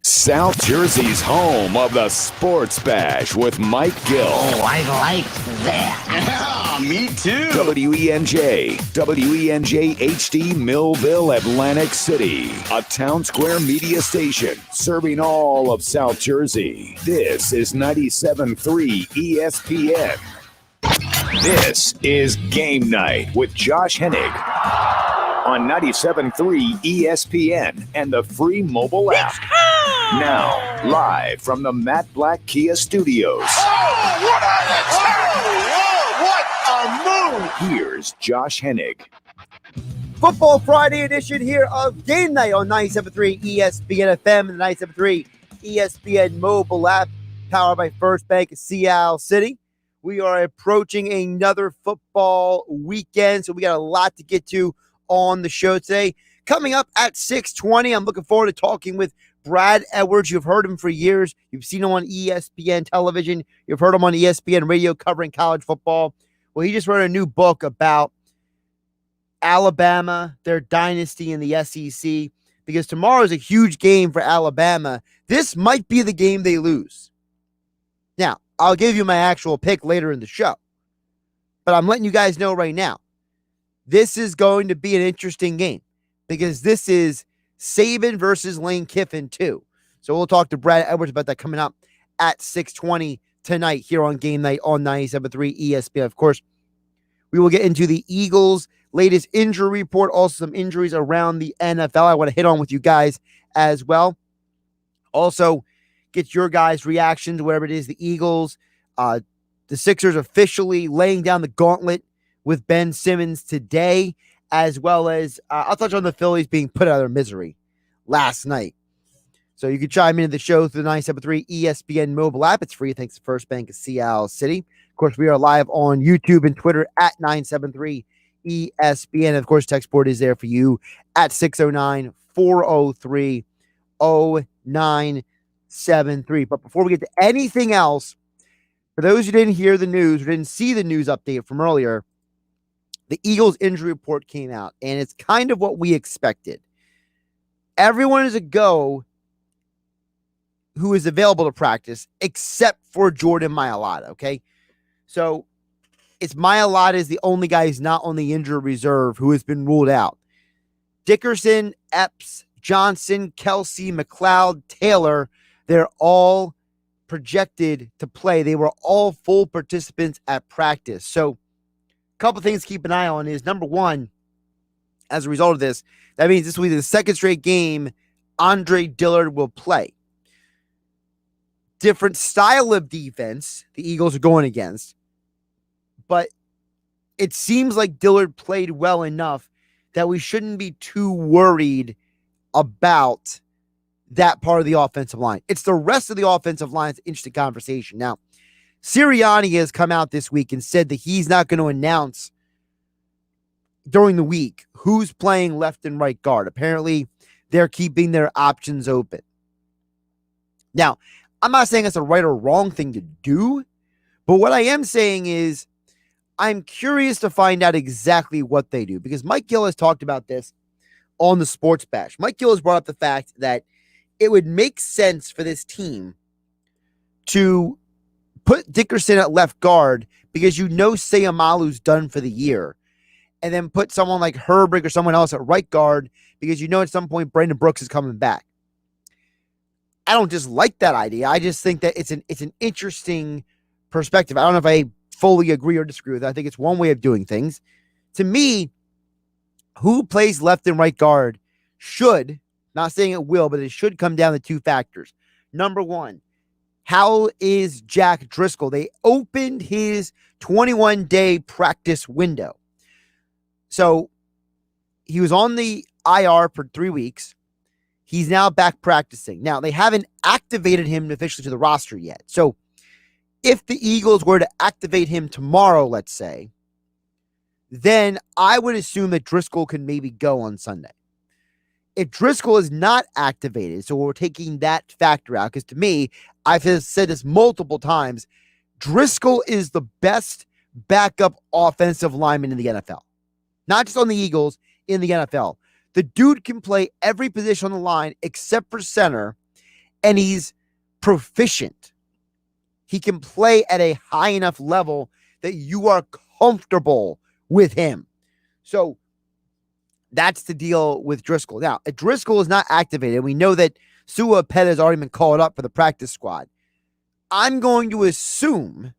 South Jersey's home of the Sports Bash with Mike Gill. Oh, I like that. Yeah, me too. WENJ HD Millville, Atlantic City. A town square media station serving all of South Jersey. This is 97.3 ESPN. This is Game Night with Josh Hennig on 97.3 ESPN and the free mobile app. Now, live from the Matt Black Kia Studios. Oh, what a move! Here's Josh Hennig. Football Friday edition here of Game Night on 97.3 ESPN FM and the 97.3 ESPN mobile app, powered by First Bank of Seattle City. We are approaching another football weekend, so we got a lot to get to on the show today. Coming up at 6:20, I'm looking forward to talking with Brad Edwards. You've heard him for years. You've seen him on ESPN television. You've heard him on ESPN radio covering college football. Well, he just wrote a new book about Alabama, their dynasty in the SEC, because tomorrow is a huge game for Alabama. This might be the game they lose. Now, I'll give you my actual pick later in the show, but I'm letting you guys know right now, this is going to be an interesting game because this is Saban versus Lane Kiffin too. So we'll talk to Brad Edwards about that coming up at 6:20 tonight here on Game Night on 97.3 ESPN. Of course, we will get into the Eagles' latest injury report, also some injuries around the NFL I want to hit on with you guys as well. Also, get your guys' reactions, whatever it is, the Eagles, the Sixers officially laying down the gauntlet with Ben Simmons today, as well as I'll touch on the Phillies being put out of their misery last night. So you can chime into the show through the 97.3 ESPN mobile app. It's free thanks to First Bank of Seattle City. Of course, we are live on YouTube and Twitter at 973 ESPN. And of course, text board is there for you at 609-403-0973. But before we get to anything else, for those who didn't hear the news or didn't see the news update from earlier, the Eagles injury report came out, and it's kind of what we expected. Everyone is a go who is available to practice, except for Jordan Mailata, okay? So it's Mailata is the only guy who's not on the injured reserve who has been ruled out. Dickerson, Epps, Johnson, Kelsey, McLeod, Taylor, they're all projected to play. They were all full participants at practice. So couple things to keep an eye on is, number one, as a result of this, that means this will be the second straight game Andre Dillard will play. Different style of defense the Eagles are going against, but it seems like Dillard played well enough that we shouldn't be too worried about that part of the offensive line. It's the rest of the offensive line's interesting conversation. Now, Sirianni has come out this week and said that he's not going to announce during the week who's playing left and right guard. Apparently, they're keeping their options open. Now, I'm not saying it's a right or wrong thing to do, but what I am saying is I'm curious to find out exactly what they do, because Mike Gill has talked about this on the Sports Bash. Mike Gill has brought up the fact that it would make sense for this team to put Dickerson at left guard because Sayamalu's done for the year, and then put someone like Herbrick or someone else at right guard because at some point Brandon Brooks is coming back. I don't just like that idea. I just think that it's an interesting perspective. I don't know if I fully agree or disagree with it. I think it's one way of doing things. To me, who plays left and right guard should, not saying it will, but it should come down to two factors. Number one, how is Jack Driscoll? They opened his 21-day practice window. So he was on the IR for 3 weeks. He's now back practicing. Now, they haven't activated him officially to the roster yet. So if the Eagles were to activate him tomorrow, let's say, then I would assume that Driscoll can maybe go on Sunday. If Driscoll is not activated, so we're taking that factor out, because to me, I've said this multiple times, Driscoll is the best backup offensive lineman in the NFL. Not just on the Eagles, in the NFL. The dude can play every position on the line except for center, and he's proficient. He can play at a high enough level that you are comfortable with him. So that's the deal with Driscoll. Now, if Driscoll is not activated, we know that Sua Pet has already been called up for the practice squad. I'm going to assume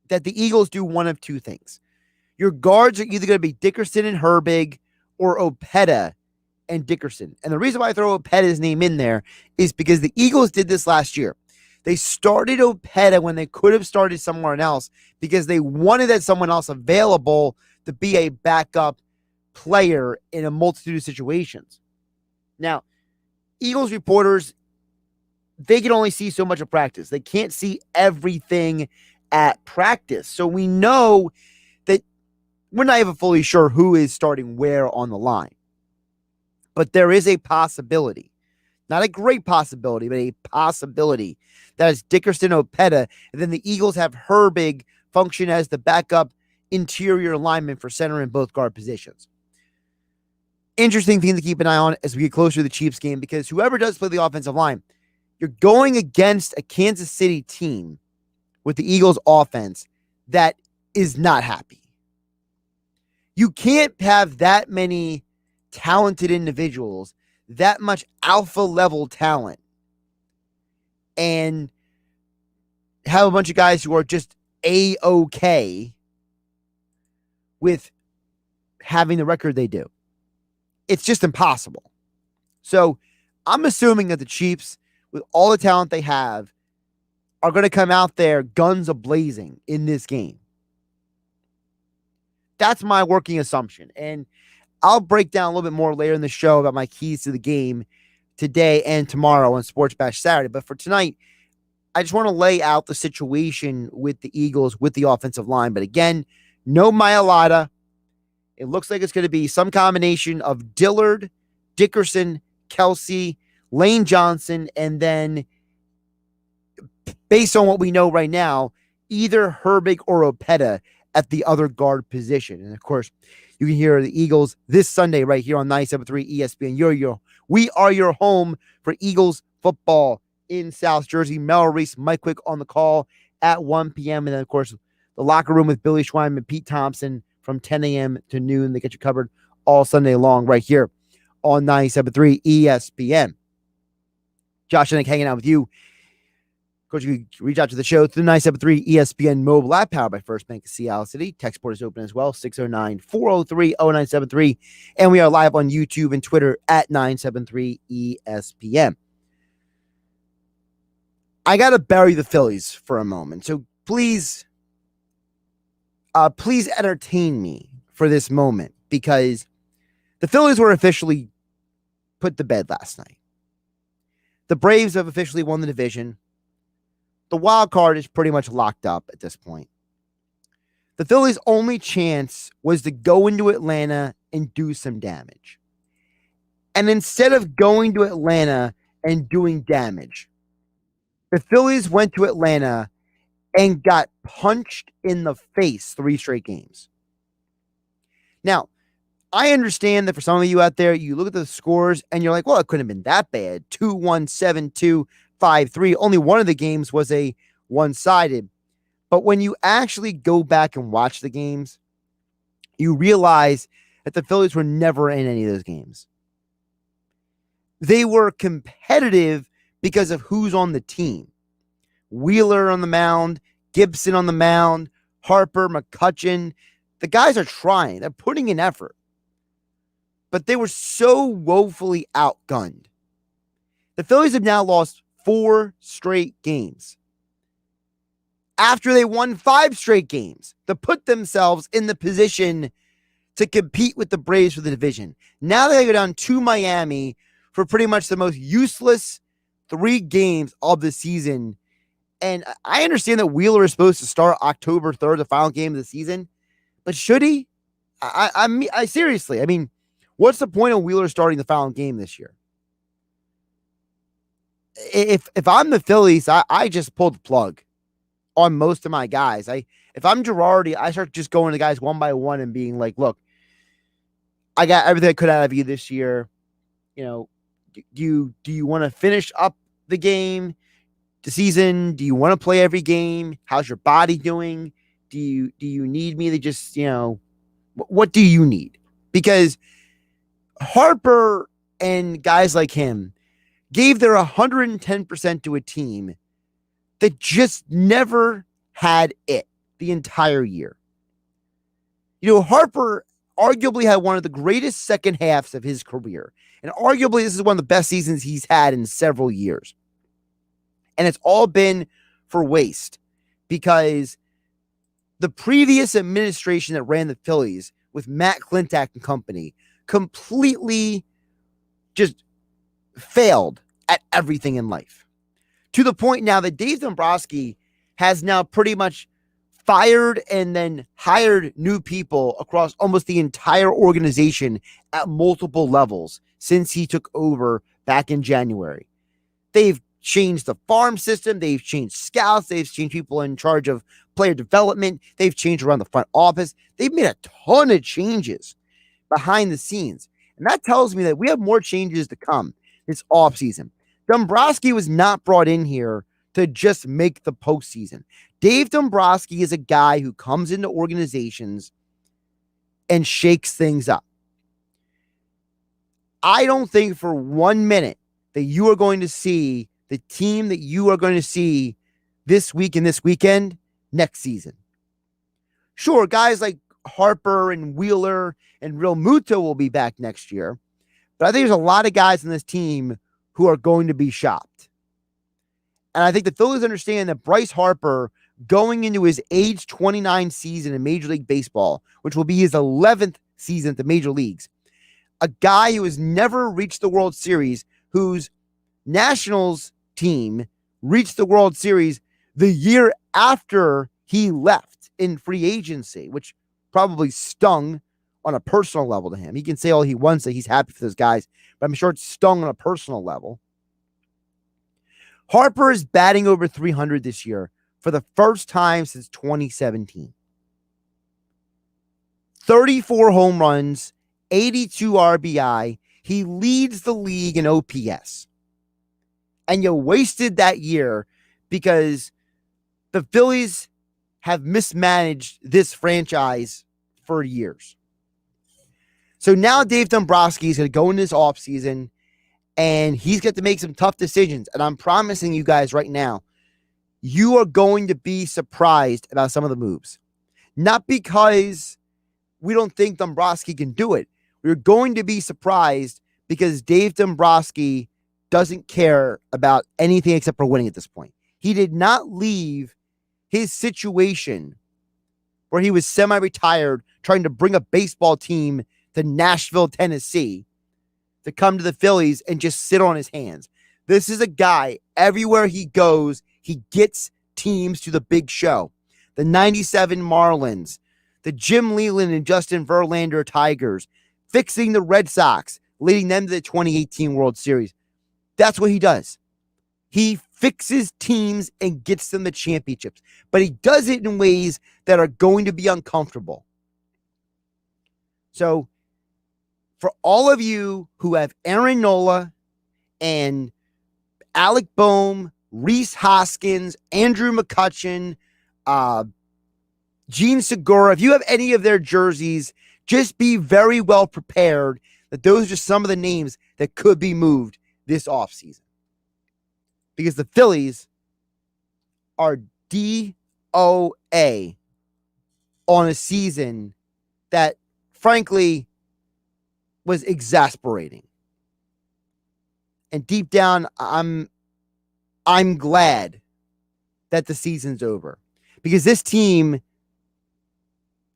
that the Eagles do one of two things. Your guards are either going to be Dickerson and Herbig or Opeta and Dickerson. And the reason why I throw Opeta's name in there is because the Eagles did this last year. They started Opeta when they could have started somewhere else because they wanted that someone else available to be a backup player in a multitude of situations. Now, Eagles reporters, they can only see so much of practice. They can't see everything at practice. So we know that we're not even fully sure who is starting where on the line. But there is a possibility, not a great possibility, but a possibility that is Dickerson Opeta, and then the Eagles have Herbig function as the backup interior lineman for center and both guard positions. Interesting thing to keep an eye on as we get closer to the Chiefs game, because whoever does play the offensive line, you're going against a Kansas City team with the Eagles offense that is not happy. You can't have that many talented individuals, that much alpha level talent, and have a bunch of guys who are just A-okay with having the record they do. It's just impossible. So I'm assuming that the Chiefs, with all the talent they have, are going to come out there guns a-blazing in this game. That's my working assumption. And I'll break down a little bit more later in the show about my keys to the game today and tomorrow on Sports Bash Saturday. But for tonight, I just want to lay out the situation with the Eagles, with the offensive line. But again, no Mailata. It looks like it's going to be some combination of Dillard, Dickerson, Kelsey, Lane Johnson, and then, based on what we know right now, either Herbig or Opeta at the other guard position. And of course, you can hear the Eagles this Sunday right here on 97.3 ESPN. We are your home for Eagles football in South Jersey. Mel Reese, Mike Quick on the call at 1 p.m. And then, of course, the locker room with Billy Schwein and Pete Thompson from 10 a.m. to noon. They get you covered all Sunday long right here on 97.3 ESPN. Josh Hennig hanging out with you. Of course, you can reach out to the show through the 97.3 ESPN mobile app powered by First Bank of Seattle City. Text board is open as well, 609-403-0973. And we are live on YouTube and Twitter at 973 ESPN. I got to bury the Phillies for a moment. So please entertain me for this moment, because the Phillies were officially put to bed last night. The Braves have officially won the division. The wild card is pretty much locked up at this point. The Phillies' only chance was to go into Atlanta and do some damage. And instead of going to Atlanta and doing damage, the Phillies went to Atlanta and got punched in the face 3 straight games. Now, I understand that for some of you out there, you look at the scores and you're like, well, it couldn't have been that bad. 2-1, 7-2, 5-3. Only one of the games was a one-sided. But when you actually go back and watch the games, you realize that the Phillies were never in any of those games. They were competitive because of who's on the team. Wheeler on the mound, Gibson on the mound, Harper, McCutchen. The guys are trying. They're putting in effort. But they were so woefully outgunned. The Phillies have now lost 4 straight games after they won 5 straight games to put themselves in the position to compete with the Braves for the division. Now they go down to Miami for pretty much the most useless 3 games of the season. And I understand that Wheeler is supposed to start October 3rd, the final game of the season. But should he? I seriously, I mean, what's the point of Wheeler starting the final game this year? If I'm the Phillies, I just pulled the plug on most of my guys. If I'm Girardi, I start just going to guys one by one and being like, look, I got everything I could out of you this year. You know, do you want to finish up the game, the season? Do you want to play every game? How's your body doing? Do you need me to just, what do you need? Because Harper and guys like him gave their 110% to a team that just never had it the entire year. Harper arguably had one of the greatest second halves of his career. And arguably, this is one of the best seasons he's had in several years. And it's all been for waste because the previous administration that ran the Phillies with Matt Klintak and company completely just failed at everything in life. To the point now that Dave Dombrowski has now pretty much fired and then hired new people across almost the entire organization at multiple levels since he took over back in January. They've changed the farm system. They've changed scouts. They've changed people in charge of player development. They've changed around the front office. They've made a ton of changes behind the scenes. And that tells me that we have more changes to come this offseason. Dombrowski was not brought in here to just make the postseason. Dave Dombrowski is a guy who comes into organizations and shakes things up. I don't think for 1 minute that you are going to see the team that you are going to see this week and this weekend next season. Sure, guys like Harper and Wheeler and Real Muto will be back next year, but I think there's a lot of guys in this team who are going to be shopped. And I think the Phillies understand that Bryce Harper, going into his age 29 season in Major League Baseball, which will be his 11th season at the major leagues, a guy who has never reached the World Series, whose Nationals team reached the World Series the year after he left in free agency, which probably stung on a personal level to him. He can say all he wants that he's happy for those guys, but I'm sure it stung on a personal level. Harper is batting over 300 this year for the first time since 2017. 34 home runs, 82 RBI. He leads the league in OPS. And you wasted that year because the Phillies have mismanaged this franchise for years. So now Dave Dombrowski is going to go into this offseason and he's got to make some tough decisions. And I'm promising you guys right now, you are going to be surprised about some of the moves. Not because we don't think Dombrowski can do it. We're going to be surprised because Dave Dombrowski doesn't care about anything except for winning at this point. He did not leave his situation where he was semi-retired trying to bring a baseball team to Nashville, Tennessee, to come to the Phillies and just sit on his hands. This is a guy, everywhere he goes, he gets teams to the big show. The 97 Marlins, the Jim Leyland and Justin Verlander Tigers, fixing the Red Sox, leading them to the 2018 World Series. That's what he does. He fixes teams and gets them the championships, but he does it in ways that are going to be uncomfortable. So, for all of you who have Aaron Nola and Alec Boehm, Rhys Hoskins, Andrew McCutchen, Gene Segura, if you have any of their jerseys, just be very well prepared that those are just some of the names that could be moved this offseason. Because the Phillies are DOA on a season that, frankly, was exasperating. And deep down, I'm glad that the season's over. Because this team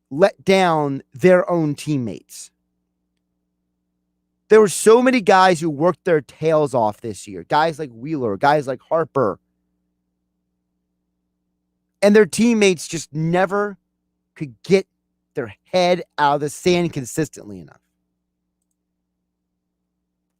let down their own teammates. There were so many guys who worked their tails off this year. Guys like Wheeler, guys like Harper. And their teammates just never could get their head out of the sand consistently enough.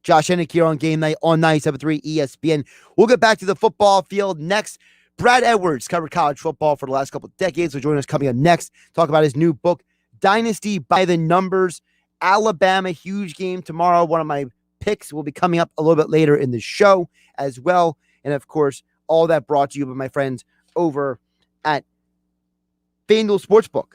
Josh Hennig here on Game Night on 97.3 ESPN. We'll get back to the football field next. Brad Edwards covered college football for the last couple of decades. Will join us coming up next. Talk about his new book, Dynasty by the Numbers. Alabama, huge game tomorrow. One of my picks will be coming up a little bit later in the show as well. And of course, all that brought to you by my friends over at FanDuel Sportsbook.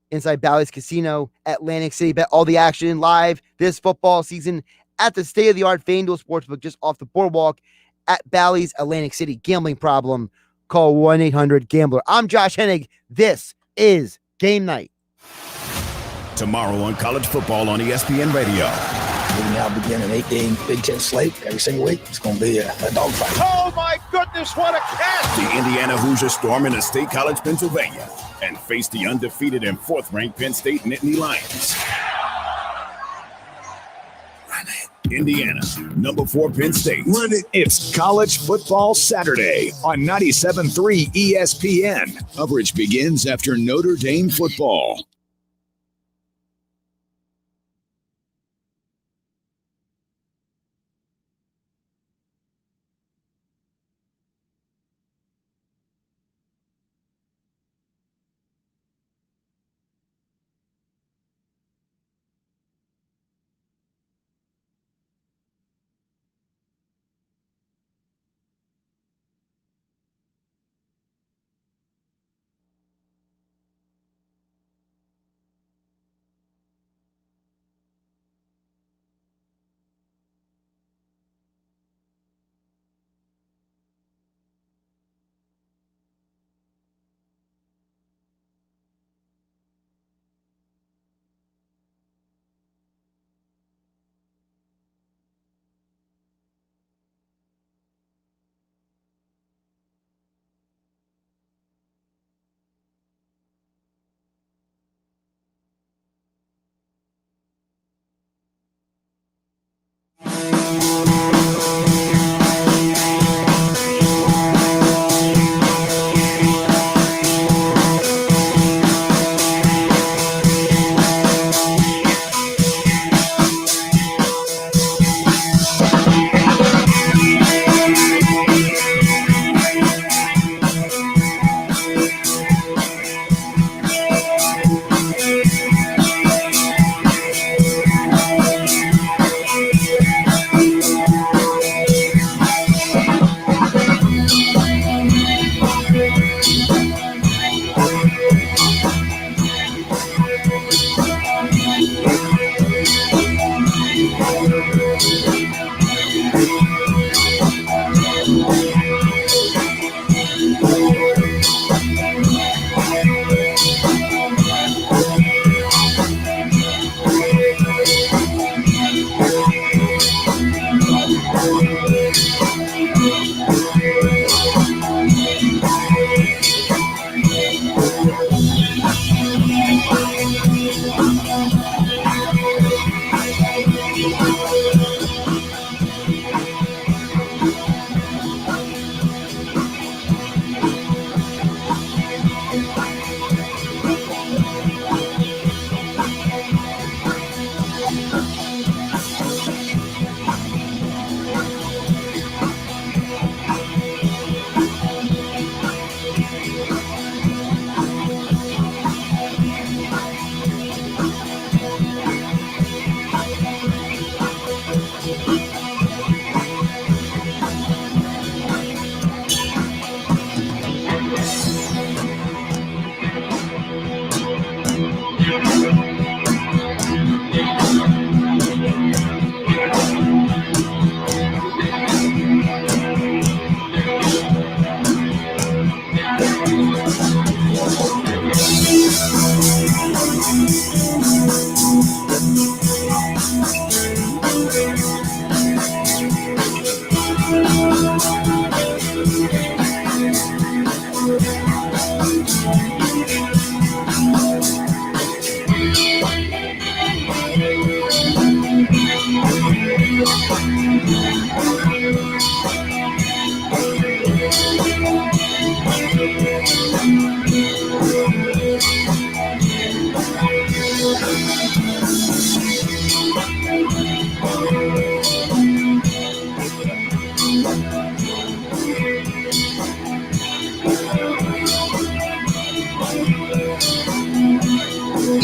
Inside Bally's Casino, Atlantic City. Bet all the action live this football season at the state-of-the-art FanDuel Sportsbook just off the boardwalk at Bally's, Atlantic City. Gambling problem? Call 1-800-GAMBLER. I'm Josh Hennig. This is Game Night. Tomorrow on college football on ESPN Radio. We now begin an 8-game Big Ten slate every single week. It's going to be a dogfight. Oh, my goodness, what a catch! The Indiana Hoosiers storm into State College, Pennsylvania, and face the undefeated and fourth-ranked Penn State Nittany Lions. Indiana, number 4 Penn State. It's College Football Saturday on 97.3 ESPN. Coverage begins after Notre Dame football.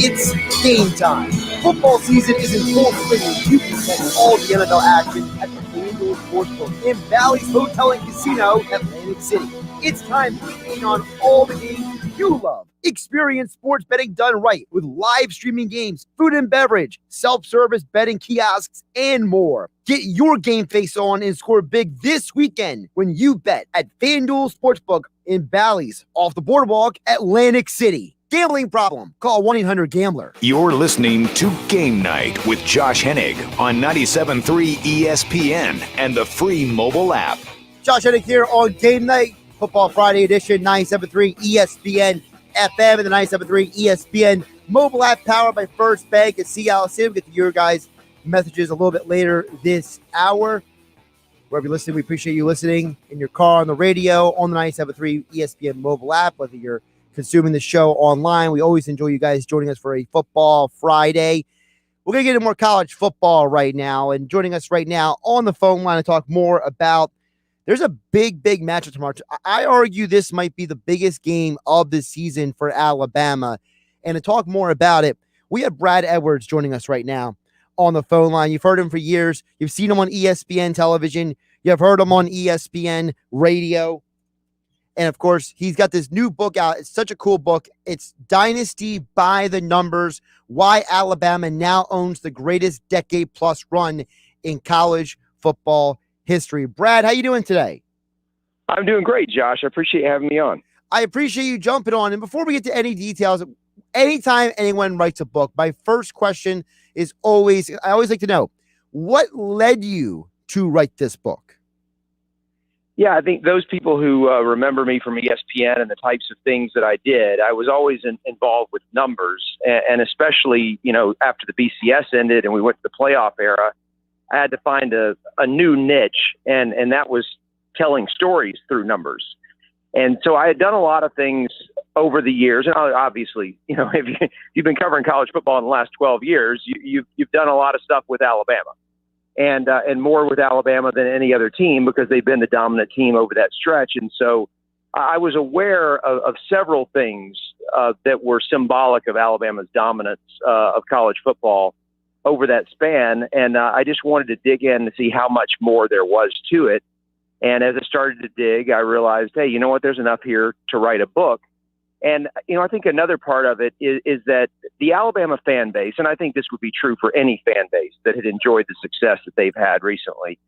It's game time. Football season is in full swing, and you can catch all the NFL action at the FanDuel Sportsbook in Bally's Hotel and Casino, Atlantic City. It's time to lean on all the games you love. Experience sports betting done right with live streaming games, food and beverage, self-service betting kiosks, and more. Get your game face on and score big this weekend when you bet at FanDuel Sportsbook in Bally's off the boardwalk, Atlantic City. Gambling problem? Call 1-800-GAMBLER. You're listening to Game Night with Josh Hennig on 97.3 ESPN and the free mobile app. Josh Hennig here on Game Night, Football Friday edition, 97.3 ESPN FM and the 97.3 ESPN mobile app powered by First Bank at Sea City. We'll get to your guys' messages a little bit later this hour. Wherever you're listening, we appreciate you listening in your car, on the radio, on the 97.3 ESPN mobile app, whether you're consuming the show online. We always enjoy you guys joining us for a Football Friday. We're going to get into more college football right now, and joining us right now on the phone line to talk more about, there's a big matchup tomorrow. I argue this might be the biggest game of the season for Alabama, and to talk more about it, we have Brad Edwards joining us right now on the phone line. You've heard him for years. You've seen him on ESPN television. You've heard him on ESPN radio. And, of course, he's got this new book out. It's such a cool book. It's Dynasty by the Numbers, Why Alabama Now Owns the Greatest Decade-Plus Run in College Football History. Brad, how you doing today? I'm doing great, Josh. I appreciate you having me on. I appreciate you jumping on. And before we get to any details, anytime anyone writes a book, my first question is I always like to know, what led you to write this book? Yeah, I think those people who remember me from ESPN and the types of things that I did, I was always involved with numbers, and especially, after the BCS ended and we went to the playoff era, I had to find a new niche, and that was telling stories through numbers. And so I had done a lot of things over the years, and obviously, if you've been covering college football in the last 12 years, you've done a lot of stuff with Alabama. And more with Alabama than any other team because they've been the dominant team over that stretch. And so I was aware of several things that were symbolic of Alabama's dominance of college football over that span. And I just wanted to dig in to see how much more there was to it. And as I started to dig, I realized, hey, you know what? There's enough here to write a book. And, I think another part of it is that the Alabama fan base, and I think this would be true for any fan base that had enjoyed the success that they've had recently,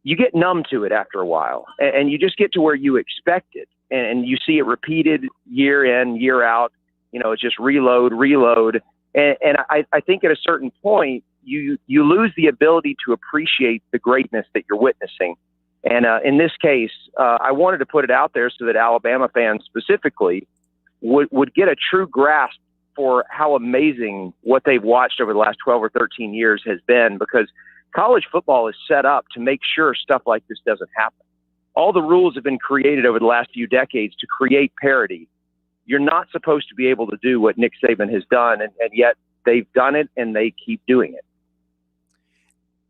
you get numb to it after a while, and you just get to where you expect it. And you see it repeated year in, year out. It's just reload. And I think at a certain point, you lose the ability to appreciate the greatness that you're witnessing. And in this case, I wanted to put it out there so that Alabama fans specifically would get a true grasp for how amazing what they've watched over the last 12 or 13 years has been, because college football is set up to make sure stuff like this doesn't happen. All the rules have been created over the last few decades to create parity. You're not supposed to be able to do what Nick Saban has done, and yet they've done it and they keep doing it.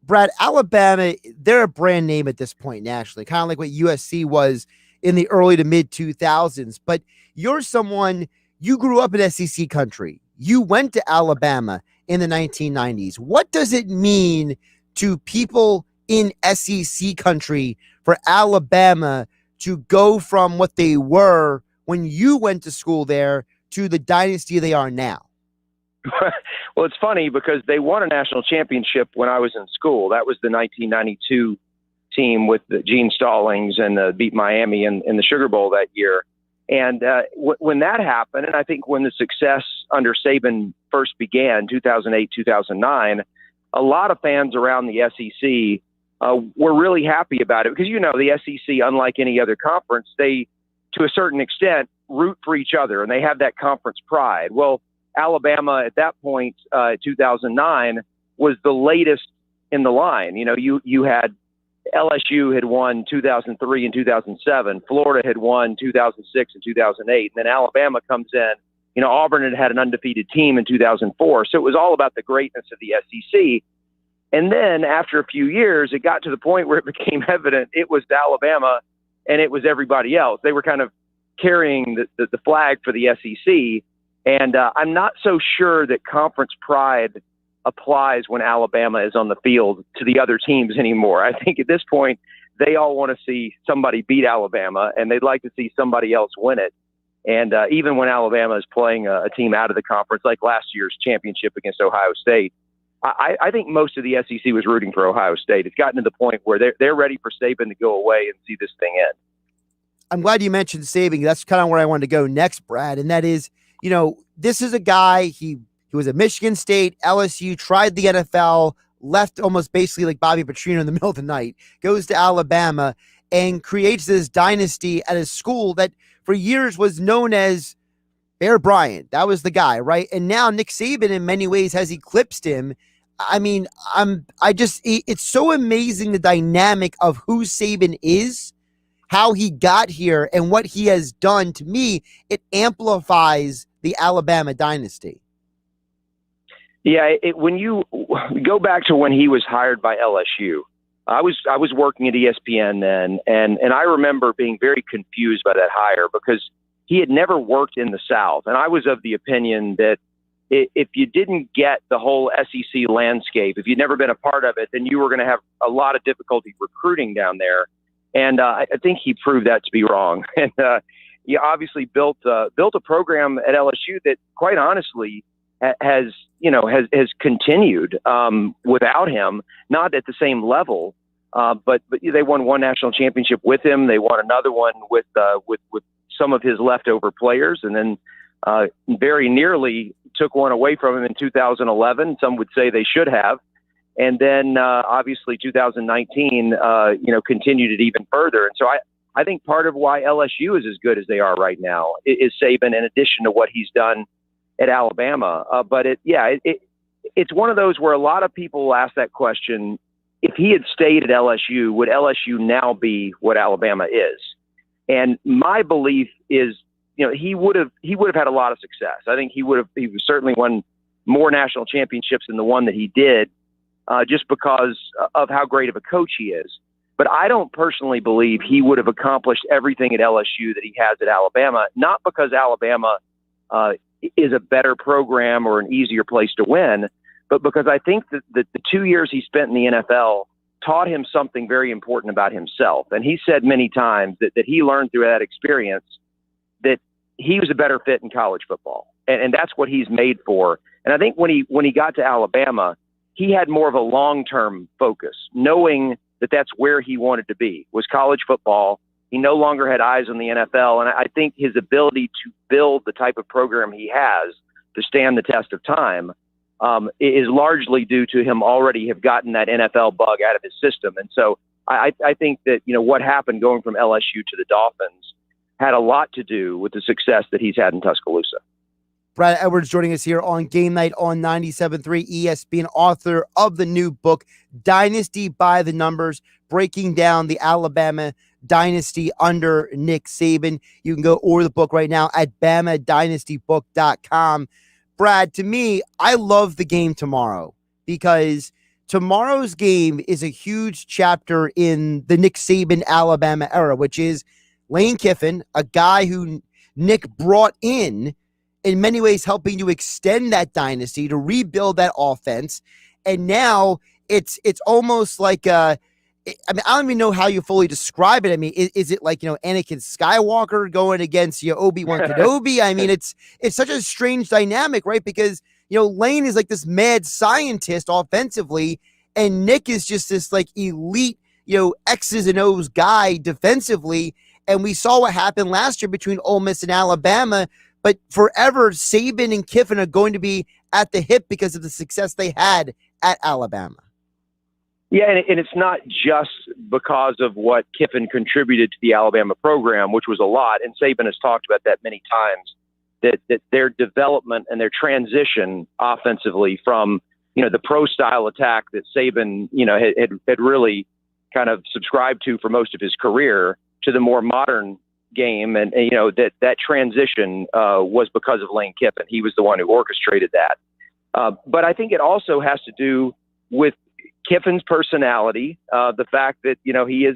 Brad, Alabama, they're a brand name at this point nationally, kind of like what USC was in the early to mid 2000s. But you're someone, you grew up in SEC country. You went to Alabama in the 1990s. What does it mean to people in SEC country for Alabama to go from what they were when you went to school there to the dynasty they are now? Well, it's funny because they won a national championship when I was in school. That was the 1992 team with the Gene Stallings and beat Miami in the Sugar Bowl that year. And when that happened, and I think when the success under Saban first began, 2008, 2009, a lot of fans around the SEC were really happy about it because, the SEC, unlike any other conference, they, to a certain extent, root for each other and they have that conference pride. Well, Alabama at that point, 2009, was the latest in the line. You had LSU had won 2003 and 2007. Florida had won 2006 and 2008. And then Alabama comes in. Auburn had an undefeated team in 2004. So it was all about the greatness of the SEC. And then after a few years, it got to the point where it became evident it was Alabama and it was everybody else. They were kind of carrying the flag for the SEC. And I'm not so sure that conference pride applies when Alabama is on the field to the other teams anymore. I think at this point, they all want to see somebody beat Alabama, and they'd like to see somebody else win it. And even when Alabama is playing a team out of the conference, like last year's championship against Ohio State, I think most of the SEC was rooting for Ohio State. It's gotten to the point where they're ready for Saban to go away and see this thing end. I'm glad you mentioned Saban. That's kind of where I wanted to go next, Brad. And that is, this is a guy, he was at Michigan State, LSU, tried the NFL, left almost basically like Bobby Petrino in the middle of the night, goes to Alabama and creates this dynasty at a school that for years was known as Bear Bryant. That was the guy, right? And now Nick Saban in many ways has eclipsed him. I mean, it's so amazing the dynamic of who Saban is, how he got here, and what he has done. To me, it amplifies the Alabama dynasty. Yeah, when you go back to when he was hired by LSU, I was working at ESPN then, and I remember being very confused by that hire because he had never worked in the South, and I was of the opinion that if you didn't get the whole SEC landscape, if you'd never been a part of it, then you were going to have a lot of difficulty recruiting down there. And I think he proved that to be wrong. And he obviously built a program at LSU that, quite honestly, has continued without him, not at the same level, but they won one national championship with him. They won another one with some of his leftover players, and then very nearly took one away from him in 2011. Some would say they should have. And then obviously 2019, continued it even further. And so I think part of why LSU is as good as they are right now is Saban, in addition to what he's done at Alabama. But it's one of those where a lot of people ask that question: if he had stayed at LSU, would LSU now be what Alabama is? And my belief is, he would have had a lot of success. I think he certainly won more national championships than the one that he did, just because of how great of a coach he is. But I don't personally believe he would have accomplished everything at LSU that he has at Alabama, not because Alabama is a better program or an easier place to win, but because I think that the 2 years he spent in the NFL taught him something very important about himself. And he said many times that he learned through that experience that he was a better fit in college football. And that's what he's made for. And I think when he got to Alabama, he had more of a long-term focus, knowing that that's where he wanted to be, was college football. He no longer had eyes on the NFL. And I think his ability to build the type of program he has to stand the test of time is largely due to him already have gotten that NFL bug out of his system. And so I think that, what happened going from LSU to the Dolphins had a lot to do with the success that he's had in Tuscaloosa. Brad Edwards joining us here on Game Night on 97.3 ESPN, author of the new book, Dynasty by the Numbers, breaking down the Alabama dynasty under Nick Saban. You can go order the book right now at BamaDynastyBook.com. Brad, to me, I love the game tomorrow because tomorrow's game is a huge chapter in the Nick Saban Alabama era, which is Lane Kiffin, a guy who Nick brought in many ways helping to extend that dynasty, to rebuild that offense. And now it's almost like I don't even know how you fully describe it. I mean, is it like, Anakin Skywalker going against Obi-Wan Kenobi? I mean, it's such a strange dynamic, right? Because, Lane is like this mad scientist offensively, and Nick is just this like elite, X's and O's guy defensively. And we saw what happened last year between Ole Miss and Alabama. But forever, Saban and Kiffin are going to be at the hip because of the success they had at Alabama. Yeah, and it's not just because of what Kiffin contributed to the Alabama program, which was a lot, and Saban has talked about that many times, that their development and their transition offensively from, the pro-style attack that Saban, had really kind of subscribed to for most of his career to the more modern game. And that transition was because of Lane Kiffin. He was the one who orchestrated that. But I think it also has to do with Kiffin's personality, the fact that, he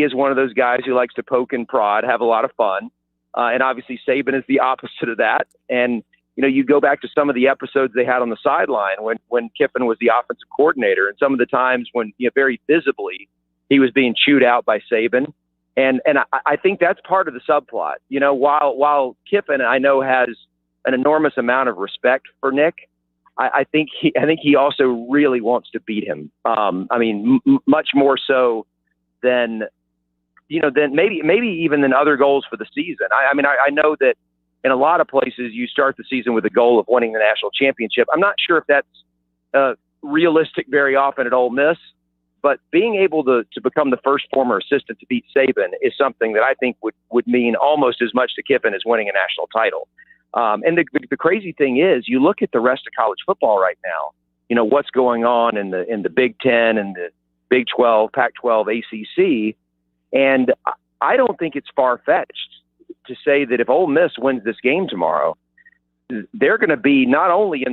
is one of those guys who likes to poke and prod, have a lot of fun. And obviously Saban is the opposite of that. And you go back to some of the episodes they had on the sideline when Kiffin was the offensive coordinator, and some of the times when very visibly he was being chewed out by Saban. And I think that's part of the subplot. While Kiffin, I know, has an enormous amount of respect for Nick, I think he also really wants to beat him. Much more so than maybe even than other goals for the season. I know that in a lot of places you start the season with the goal of winning the national championship. I'm not sure if that's realistic very often at Ole Miss, but being able to become the first former assistant to beat Saban is something that I think would mean almost as much to Kiffin as winning a national title. And the crazy thing is, you look at the rest of college football right now, what's going on in the Big Ten and the Big 12, Pac-12, ACC, and I don't think it's far-fetched to say that if Ole Miss wins this game tomorrow, they're going to be not only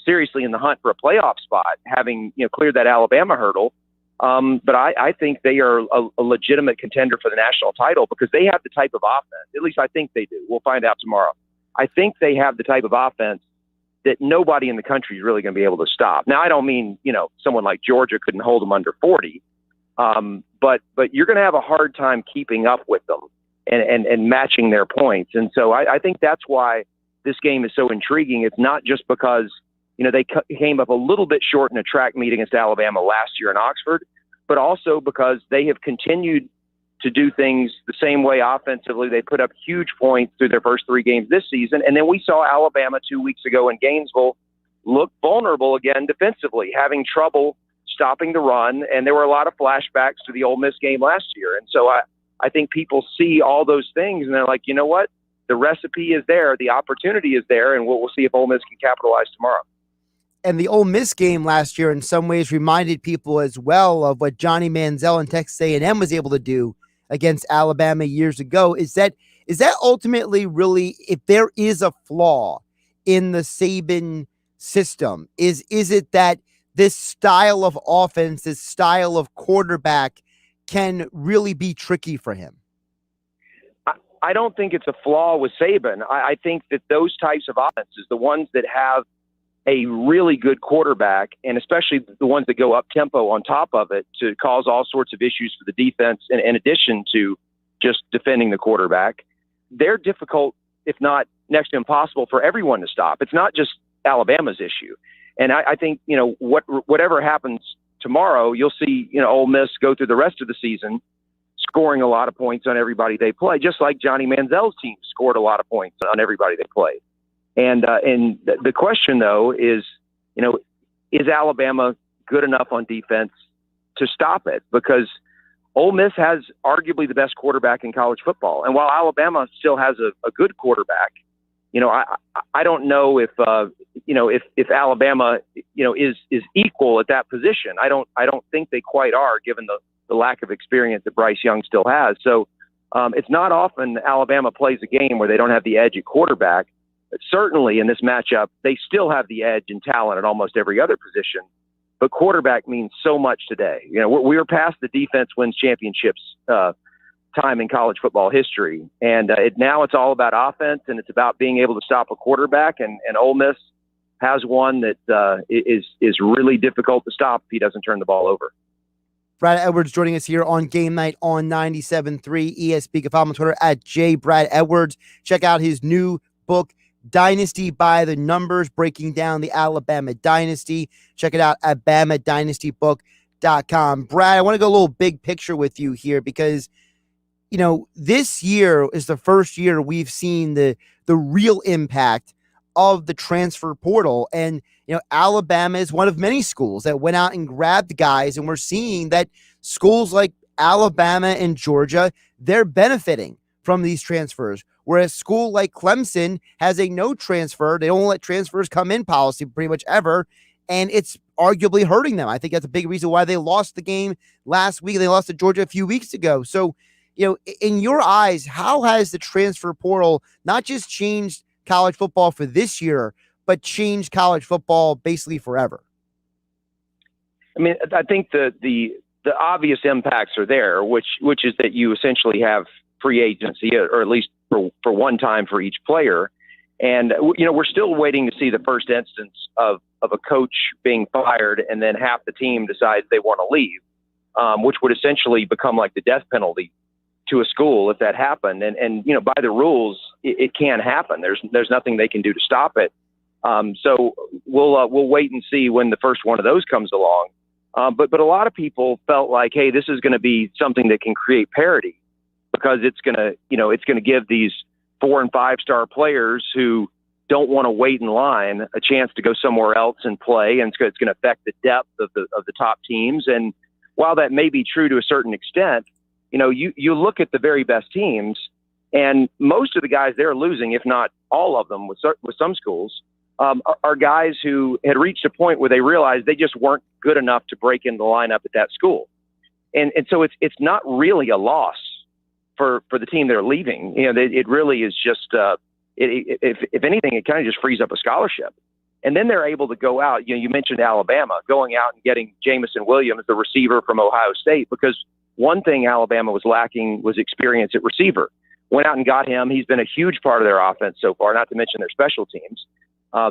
seriously in the hunt for a playoff spot, having cleared that Alabama hurdle, but I think they are a legitimate contender for the national title because they have the type of offense. At least I think they do. We'll find out tomorrow. I think they have the type of offense that nobody in the country is really going to be able to stop. Now, I don't mean someone like Georgia couldn't hold them under 40, but you're going to have a hard time keeping up with them and matching their points. And so I think that's why this game is so intriguing. It's not just because, they came up a little bit short in a track meet against Alabama last year in Oxford, but also because they have continued to do things the same way offensively. They put up huge points through their first 3 games this season. And then we saw Alabama 2 weeks ago in Gainesville look vulnerable again defensively, having trouble stopping the run. And there were a lot of flashbacks to the Ole Miss game last year. And so I think people see all those things and they're like, you know what? The recipe is there. The opportunity is there. And we'll see if Ole Miss can capitalize tomorrow. And the Ole Miss game last year in some ways reminded people as well of what Johnny Manziel and Texas A&M was able to do against Alabama years ago. Is that ultimately really, if there is a flaw in the Saban system, is it that this style of offense, this style of quarterback can really be tricky for him? I don't think it's a flaw with Saban. I think that those types of offenses, the ones that have a really good quarterback, and especially the ones that go up tempo on top of it to cause all sorts of issues for the defense, in addition to just defending the quarterback, they're difficult, if not next to impossible, for everyone to stop. It's not just Alabama's issue. And I think, whatever happens tomorrow, you'll see, Ole Miss go through the rest of the season scoring a lot of points on everybody they play, just like Johnny Manziel's team scored a lot of points on everybody they played. And the question, though, is Alabama good enough on defense to stop it? Because Ole Miss has arguably the best quarterback in college football. And while Alabama still has a good quarterback, I don't know if Alabama, is equal at that position. I don't think they quite are, given the lack of experience that Bryce Young still has. So it's not often Alabama plays a game where they don't have the edge at quarterback. But certainly in this matchup, they still have the edge in talent at almost every other position. But quarterback means so much today. We're past the defense wins championships time in college football history. And now it's all about offense, and it's about being able to stop a quarterback. And Ole Miss has one that is really difficult to stop if he doesn't turn the ball over. Brad Edwards joining us here on Game Night on 97.3 ESPN. You can follow him on Twitter at @JBradEdwards. Check out his new book, Dynasty by the Numbers, breaking down the Alabama Dynasty. Check it out at BamaDynastyBook.com. Brad, I want to go a little big picture with you here because, this year is the first year we've seen the real impact of the transfer portal. And, Alabama is one of many schools that went out and grabbed guys. And we're seeing that schools like Alabama and Georgia, they're benefiting from these transfers. Whereas a school like Clemson has a no transfer. They don't let transfers come in policy pretty much ever. And it's arguably hurting them. I think that's a big reason why they lost the game last week. They lost to Georgia a few weeks ago. So, in your eyes, how has the transfer portal not just changed college football for this year, but changed college football basically forever? I mean, I think the obvious impacts are there, which is that you essentially have free agency, or at least for one time for each player. And, we're still waiting to see the first instance of a coach being fired and then half the team decides they want to leave, which would essentially become like the death penalty to a school if that happened. And by the rules, it can happen. There's nothing they can do to stop it. So we'll wait and see when the first one of those comes along. But a lot of people felt like, hey, this is going to be something that can create parity because it's going to give these 4- and 5-star players who don't want to wait in line a chance to go somewhere else and play. And it's going to affect the depth of the top teams. And while that may be true to a certain extent, you look at the very best teams and most of the guys they're losing, if not all of them with some schools, are guys who had reached a point where they realized they just weren't good enough to break into the lineup at that school. And so it's not really a loss for the team they're leaving. It really is just, if anything, it kind of just frees up a scholarship. And then they're able to go out. You mentioned Alabama going out and getting Jamison Williams, the receiver from Ohio State, because one thing Alabama was lacking was experience at receiver. Went out and got him. He's been a huge part of their offense so far, not to mention their special teams.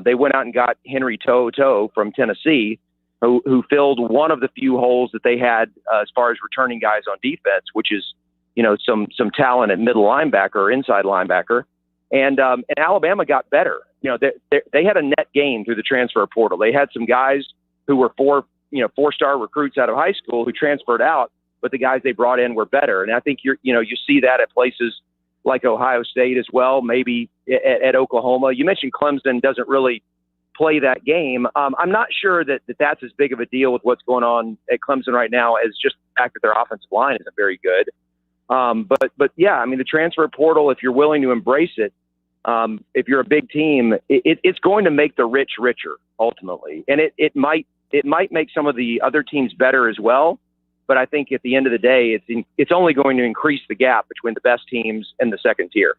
They went out and got Henry Toto from Tennessee, who filled one of the few holes that they had as far as returning guys on defense, which is, some talent at middle linebacker or inside linebacker. And Alabama got better. They had a net gain through the transfer portal. They had some guys who were 4-star recruits out of high school who transferred out, but the guys they brought in were better. And I think you see that at places like Ohio State as well, maybe at Oklahoma. You mentioned Clemson doesn't really play that game. I'm not sure that's as big of a deal with what's going on at Clemson right now as just the fact that their offensive line isn't very good. But yeah, I mean, the transfer portal, if you're willing to embrace it, if you're a big team, it's going to make the rich richer ultimately. And it might make some of the other teams better as well. But I think at the end of the day, it's only going to increase the gap between the best teams and the second tier.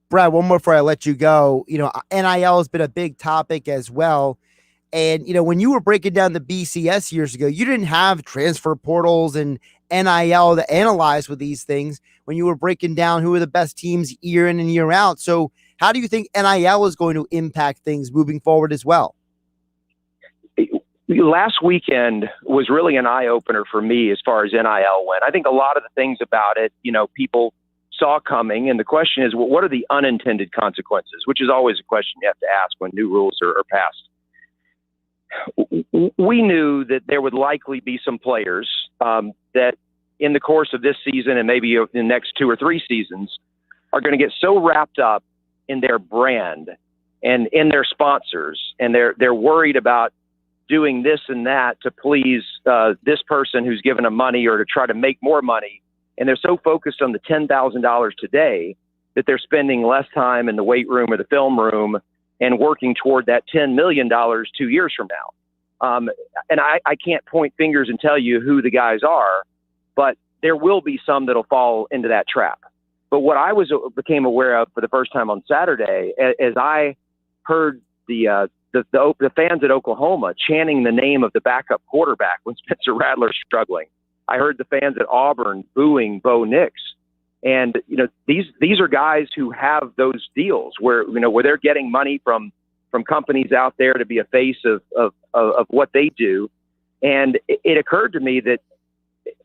Brad, one more before I let you go. NIL has been a big topic as well. And, when you were breaking down the BCS years ago, you didn't have transfer portals and NIL to analyze with these things when you were breaking down who are the best teams year in and year out. So how do you think NIL is going to impact things moving forward as well? Last weekend was really an eye-opener for me as far as NIL went. I think a lot of the things about it, people saw coming. And the question is, well, what are the unintended consequences? Which is always a question you have to ask when new rules are passed. We knew that there would likely be some players that in the course of this season and maybe in the next 2 or 3 seasons are going to get so wrapped up in their brand and in their sponsors. And they're worried about doing this and that to please this person who's given them money or to try to make more money. And they're so focused on the $10,000 today that they're spending less time in the weight room or the film room and working toward that $10 million 2 years from now. And I can't point fingers and tell you who the guys are, but there will be some that'll fall into that trap. But what I became aware of for the first time on Saturday, as I heard the fans at Oklahoma chanting the name of the backup quarterback when Spencer Rattler's struggling. I heard the fans at Auburn booing Bo Nix. And, these are guys who have those deals where they're getting money from companies out there to be a face of what they do. And it occurred to me that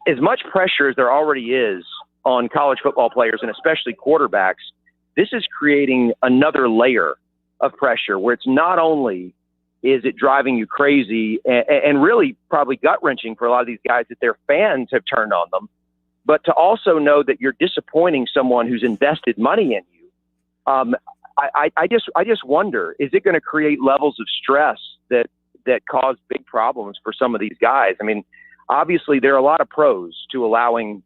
as much pressure as there already is on college football players and especially quarterbacks, this is creating another layer of pressure where it's not only is it driving you crazy and really probably gut-wrenching for a lot of these guys that their fans have turned on them, but to also know that you're disappointing someone who's invested money in you. I just wonder, is it going to create levels of stress that cause big problems for some of these guys? I mean, obviously there are a lot of pros to allowing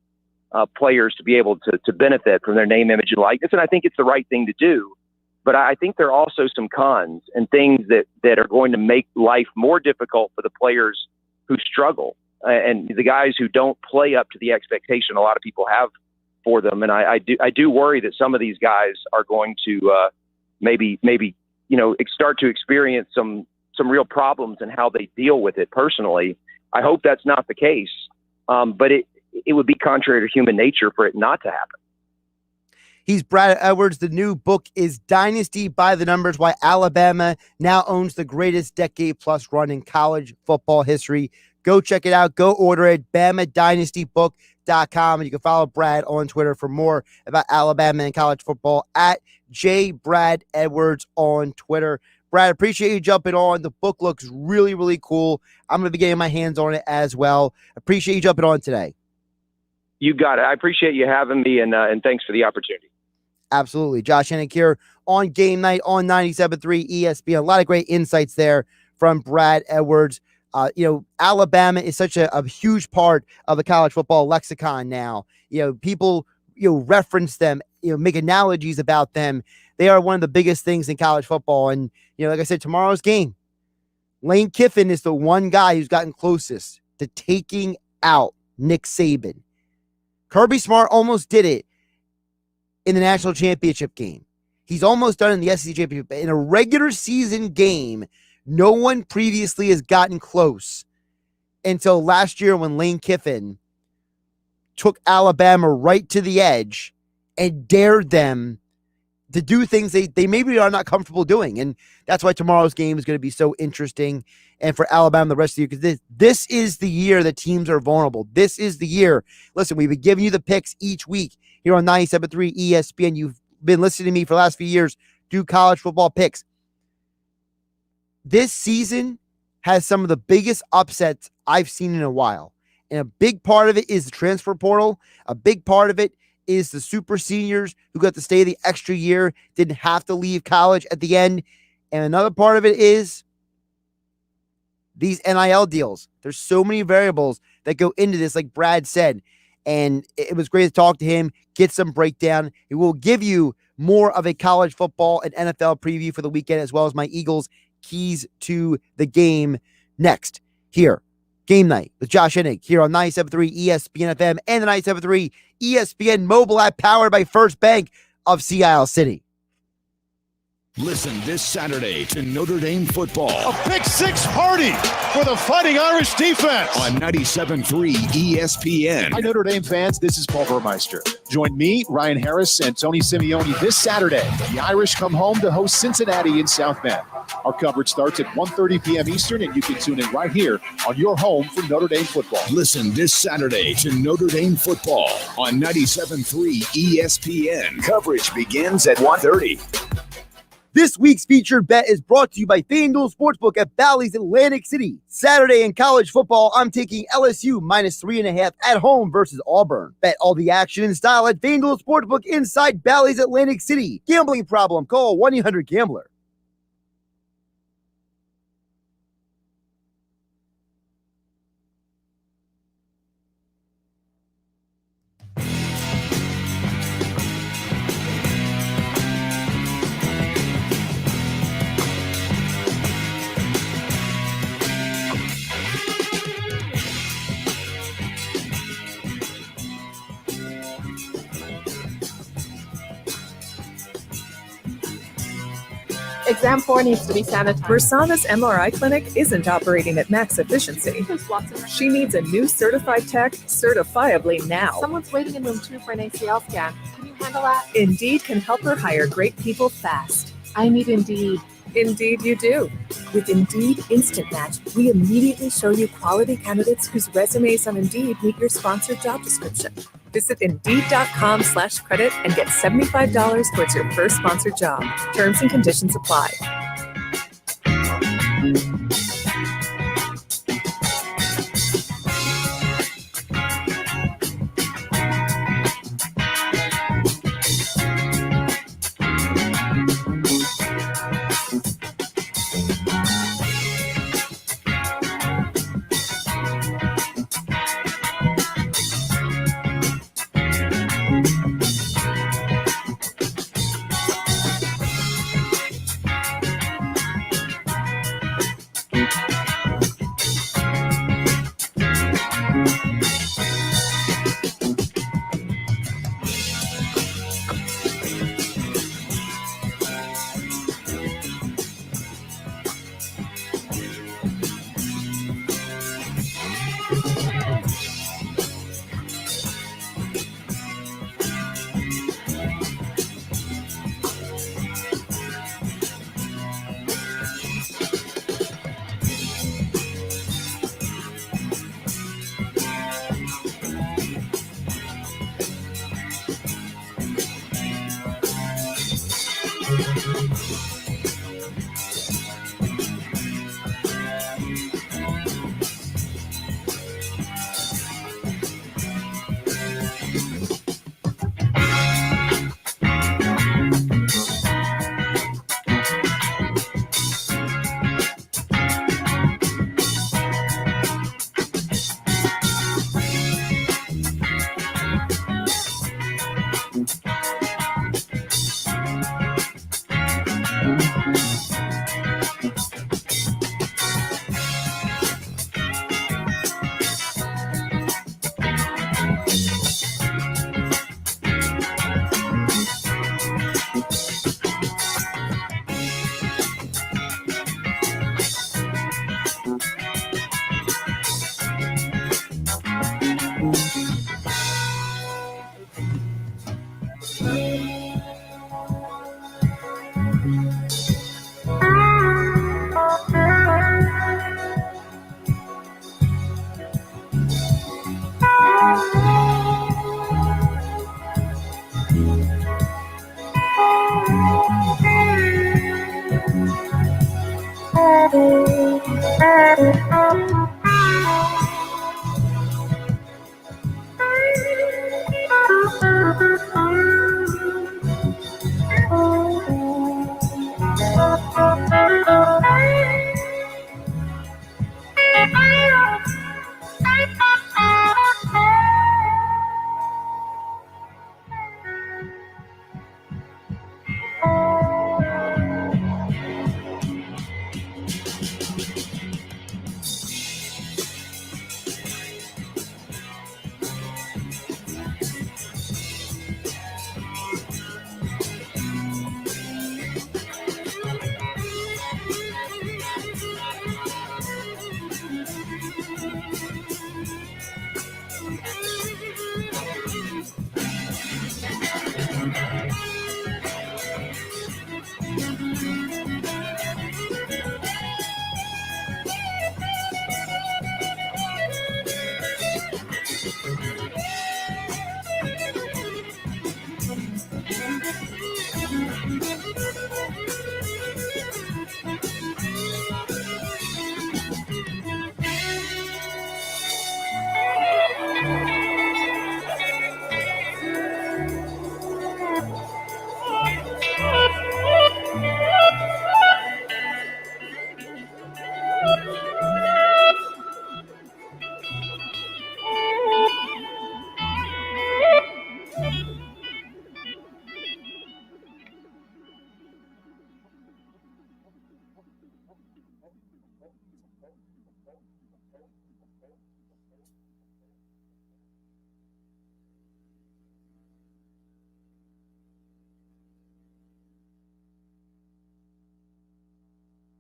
players to be able to benefit from their name, image, and likeness, and I think it's the right thing to do. But I think there are also some cons and things that are going to make life more difficult for the players who struggle and the guys who don't play up to the expectation a lot of people have for them. And I do worry that some of these guys are going to maybe start to experience some real problems in how they deal with it personally. I hope that's not the case, but it would be contrary to human nature for it not to happen. He's Brad Edwards. The new book is Dynasty by the Numbers, Why Alabama Now Owns the Greatest Decade-Plus Run in College Football History. Go check it out. Go order it. BamaDynastyBook.com. And you can follow Brad on Twitter for more about Alabama and college football at JBradEdwards on Twitter. Brad, appreciate you jumping on. The book looks really, really cool. I'm going to be getting my hands on it as well. Appreciate you jumping on today. You got it. I appreciate you having me, and thanks for the opportunity. Absolutely. Josh Hennig here on Game Night on 97.3 ESPN. A lot of great insights there from Brad Edwards. Alabama is such a huge part of the college football lexicon now. People, reference them, make analogies about them. They are one of the biggest things in college football. And, like I said, tomorrow's game, Lane Kiffin is the one guy who's gotten closest to taking out Nick Saban. Kirby Smart almost did it in the national championship game. He's almost done in the SEC championship. In a regular season game, no one previously has gotten close until last year when Lane Kiffin took Alabama right to the edge and dared them to do things they maybe are not comfortable doing. And that's why tomorrow's game is going to be so interesting. And for Alabama the rest of the year, because this is the year that teams are vulnerable. This is the year. Listen, we've been giving you the picks each week here on 97.3 ESPN. You've been listening to me for the last few years do college football picks. This season has some of the biggest upsets I've seen in a while. And a big part of it is the transfer portal. A big part of it is the super seniors who got to stay the extra year, didn't have to leave college at the end. And another part of it is these NIL deals. There's so many variables that go into this, like Brad said. And it was great to talk to him, get some breakdown. It will give you more of a college football and NFL preview for the weekend, as well as my Eagles keys to the game next here. Game Night with Josh Hennig here on 97.3 ESPN FM and the 97.3 ESPN mobile app powered by First Bank of Sea Isle City. Listen this Saturday to Notre Dame football A pick six party for the Fighting Irish defense. on 97.3 ESPN. Hi, Notre Dame fans. This is Paul Vermeister. Join me, Ryan Harris, and Tony Simeone this Saturday. The Irish come home to host Cincinnati in South Bend. Our coverage starts at 1:30 p.m. Eastern, and you can tune in right here on your home for Notre Dame football. Listen this Saturday to Notre Dame football on 97.3 ESPN. Coverage begins at 1:30. This week's featured bet is brought to you by FanDuel Sportsbook at Bally's Atlantic City. Saturday in college football, I'm taking LSU minus 3.5 at home versus Auburn. Bet all the action in style at FanDuel Sportsbook inside Bally's Atlantic City. Gambling problem? Call 1-800-GAMBLER. Exam 4 needs to be sanitized. Versana's MRI clinic isn't operating at max efficiency. She needs a new certified tech certifiably now. Someone's waiting in room 2 for an ACL scan. Can you handle that? Indeed can help her hire great people fast. I need Indeed. Indeed you do. With Indeed Instant Match, we immediately show you quality candidates whose resumes on Indeed meet your sponsored job description. Visit Indeed.com/credit and get $75 towards your first sponsored job. Terms and conditions apply.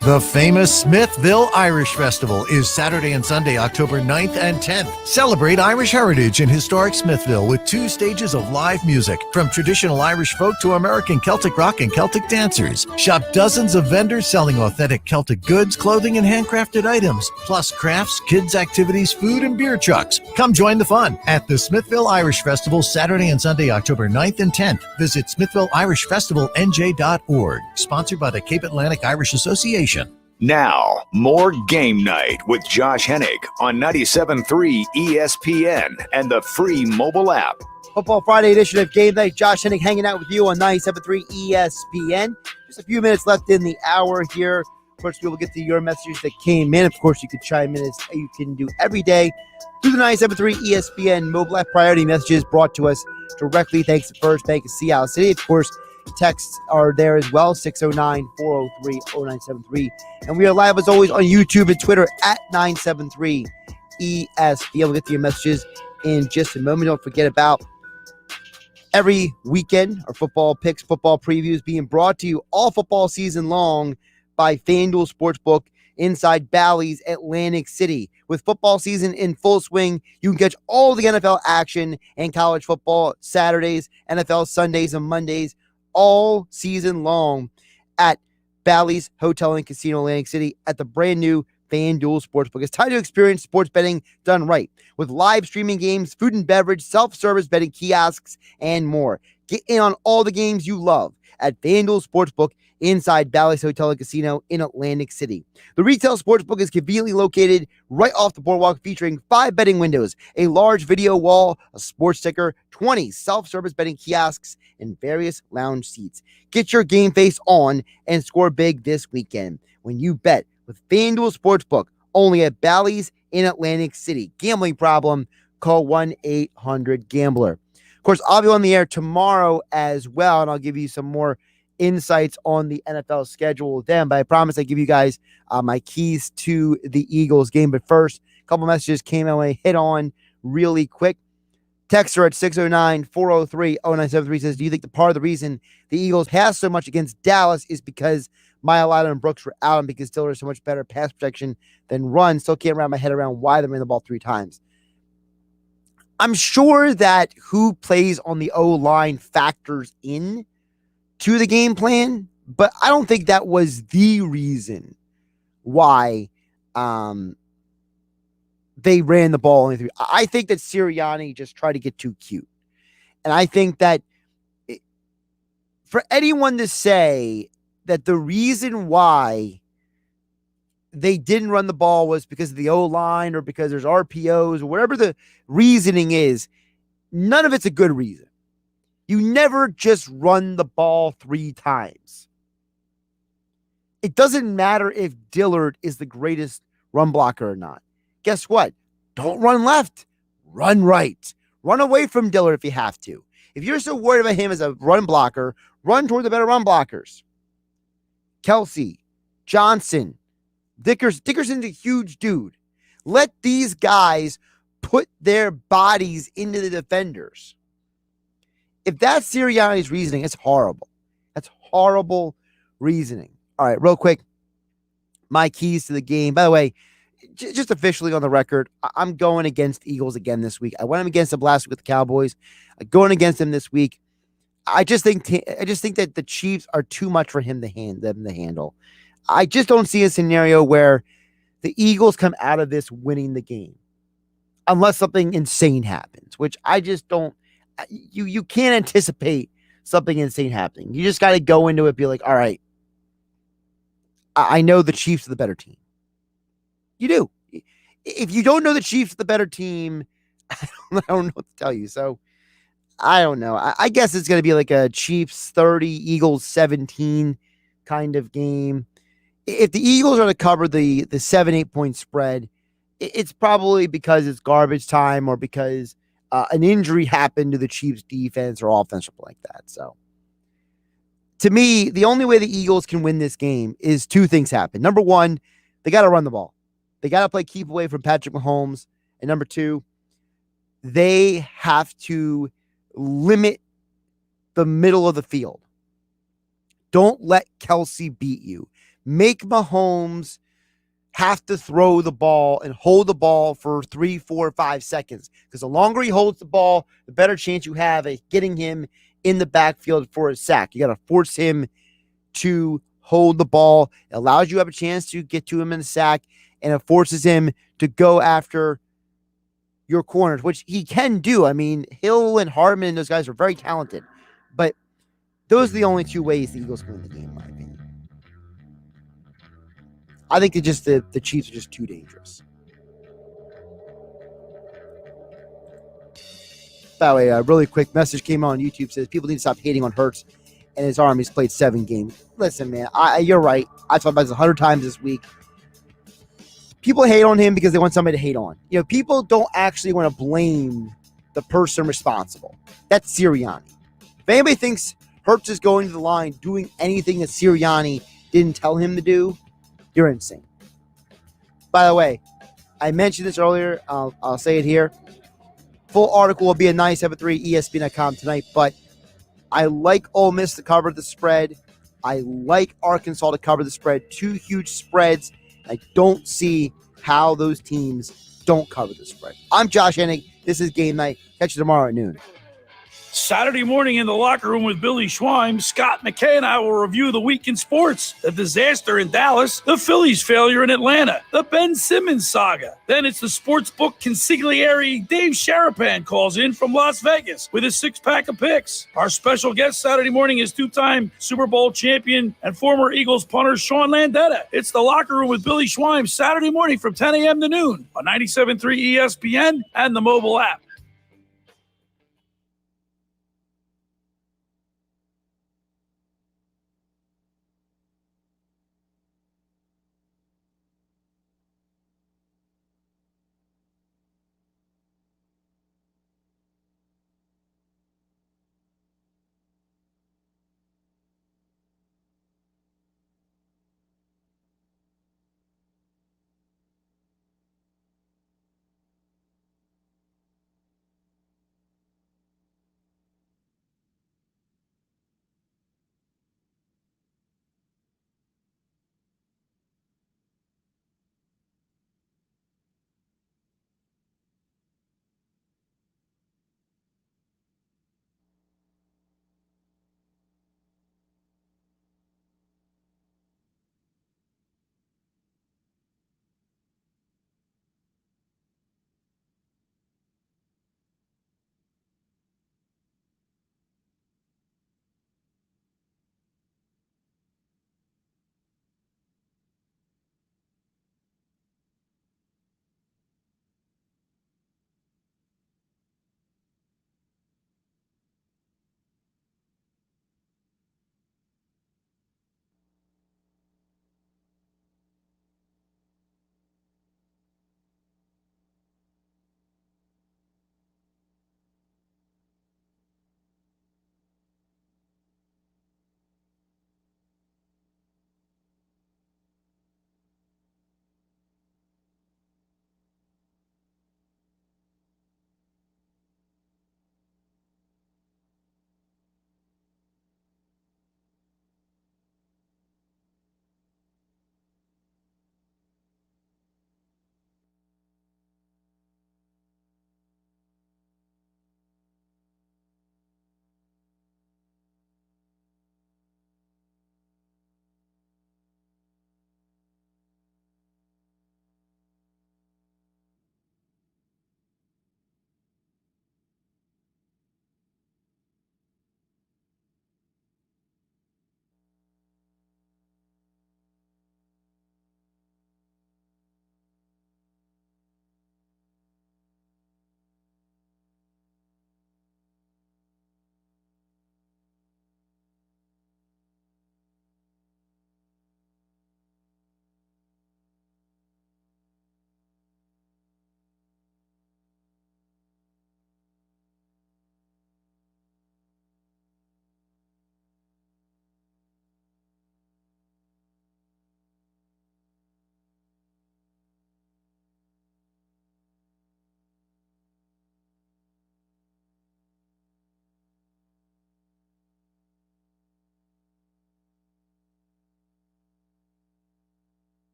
The famous Smithville Irish Festival is Saturday and Sunday, October 9th and 10th. Celebrate Irish heritage in historic Smithville with 2 stages of live music, from traditional Irish folk to American Celtic rock and Celtic dancers. Shop dozens of vendors selling authentic Celtic goods, clothing, and handcrafted items, plus crafts, kids' activities, food, and beer trucks. Come join the fun at the Smithville Irish Festival, Saturday and Sunday, October 9th and 10th. Visit SmithvilleIrishFestivalNJ.org. Sponsored by the Cape Atlantic Irish Association. Now, more Game Night with Josh Hennig on 97.3 ESPN and the free mobile app. Football Friday edition of Game Night. Josh Hennig hanging out with you on 97.3 ESPN. Just a few minutes left in the hour here. Of course, we will get to your messages that came in. Of course, you can chime in as you can do every day through the 97.3 ESPN mobile app. Priority messages brought to us directly thanks to First Bank of Seattle City. Of course, texts are there as well, 609-403-0973. And we are live as always on YouTube and Twitter at 973 ESPN. We'll get to your messages in just a moment. Don't forget about every weekend our football picks, football previews being brought to you all football season long by FanDuel Sportsbook inside Bally's Atlantic City. With football season in full swing, you can catch all the NFL action and college football Saturdays, NFL Sundays, and Mondays all season long at Bally's Hotel and Casino Atlantic City at the brand new FanDuel Sportsbook. It's time to experience sports betting done right with live streaming games, food and beverage, self-service betting kiosks, and more. Get in on all the games you love at FanDuel Sportsbook inside Bally's Hotel and Casino in Atlantic City. The retail sportsbook is conveniently located right off the boardwalk, featuring 5 betting windows, a large video wall, a sports sticker, 20 self-service betting kiosks, and various lounge seats. Get your game face on and score big this weekend when you bet with FanDuel Sportsbook, only at Bally's in Atlantic City. Gambling problem? Call 1-800-GAMBLER. Of course, I'll be on the air tomorrow as well, and I'll give you some more insights on the NFL schedule then, but I promise I give you guys my keys to the Eagles game. But first, a couple messages came out and hit on really quick. Texter at 609-403-0973 says, do you think the part of the reason the Eagles pass so much against Dallas is because Mailata and Brooks were out and because Dillard is so much better pass protection than run? Still can't wrap my head around why they ran the ball 3 times. I'm sure that who plays on the O-line factors in to the game plan, but I don't think that was the reason why they ran the ball only 3. I think that Sirianni just tried to get too cute. And I think that for anyone to say that the reason why they didn't run the ball was because of the O-line or because there's RPOs or whatever the reasoning is, none of it's a good reason. You never just run the ball 3 times. It doesn't matter if Dillard is the greatest run blocker or not. Guess what? Don't run left. Run right. Run away from Dillard if you have to. If you're so worried about him as a run blocker, run toward the better run blockers. Kelsey, Johnson, Dickerson's a huge dude. Let these guys put their bodies into the defenders. If that's Sirianni's reasoning, it's horrible. That's horrible reasoning. All right, real quick. My keys to the game. By the way, just officially on the record, I'm going against Eagles again this week. I went against them last week with the Cowboys. I'm going against them this week. I just think that the Chiefs are too much for them to handle. I just don't see a scenario where the Eagles come out of this winning the game, unless something insane happens, which I just don't. You can't anticipate something insane happening. You just got to go into it, be like, all right, I know the Chiefs are the better team. You do. If you don't know the Chiefs are the better team, I don't know what to tell you. So I don't know. I guess it's going to be like a Chiefs 30, Eagles 17 kind of game. If the Eagles are to cover the 7-8 point spread, it's probably because it's garbage time or because an injury happened to the Chiefs defense or offense or something like that. So to me, the only way the Eagles can win this game is 2 things happen. Number 1, they got to run the ball. They got to play keep away from Patrick Mahomes. And number 2, they have to limit the middle of the field. Don't let Kelsey beat you. Make Mahomes have to throw the ball and hold the ball for 3, 4, 5 seconds. Because the longer he holds the ball, the better chance you have at getting him in the backfield for a sack. You got to force him to hold the ball. It allows you to have a chance to get to him in the sack, and it forces him to go after your corners, which he can do. I mean, Hill and Hardman, those guys are very talented. But those are the only 2 ways the Eagles can win the game, in my opinion. I think the Chiefs are just too dangerous. By the way, a really quick message came on YouTube, says people need to stop hating on Hurts and his arm. He's played 7 games. Listen, man, you're right. I talked about this 100 times this week. People hate on him because they want somebody to hate on. You know, people don't actually want to blame the person responsible. That's Sirianni. If anybody thinks Hurts is going to the line doing anything that Sirianni didn't tell him to do, you're insane. By the way, I mentioned this earlier. I'll say it here. Full article will be at 97.3 ESPN.com tonight, but I like Ole Miss to cover the spread. I like Arkansas to cover the spread. 2 huge spreads. I don't see how those teams don't cover the spread. I'm Josh Hennig. This is Game Night. Catch you tomorrow at noon. Saturday morning in the locker room with Billy Schweim, Scott McKay and I will review the week in sports, the disaster in Dallas, the Phillies' failure in Atlanta, the Ben Simmons saga. Then it's the sportsbook consigliere Dave Sharapan calls in from Las Vegas with his 6-pack of picks. Our special guest Saturday morning is 2-time Super Bowl champion and former Eagles punter Sean Landeta. It's the locker room with Billy Schweim Saturday morning from 10 a.m. to noon on 97.3 ESPN and the mobile app.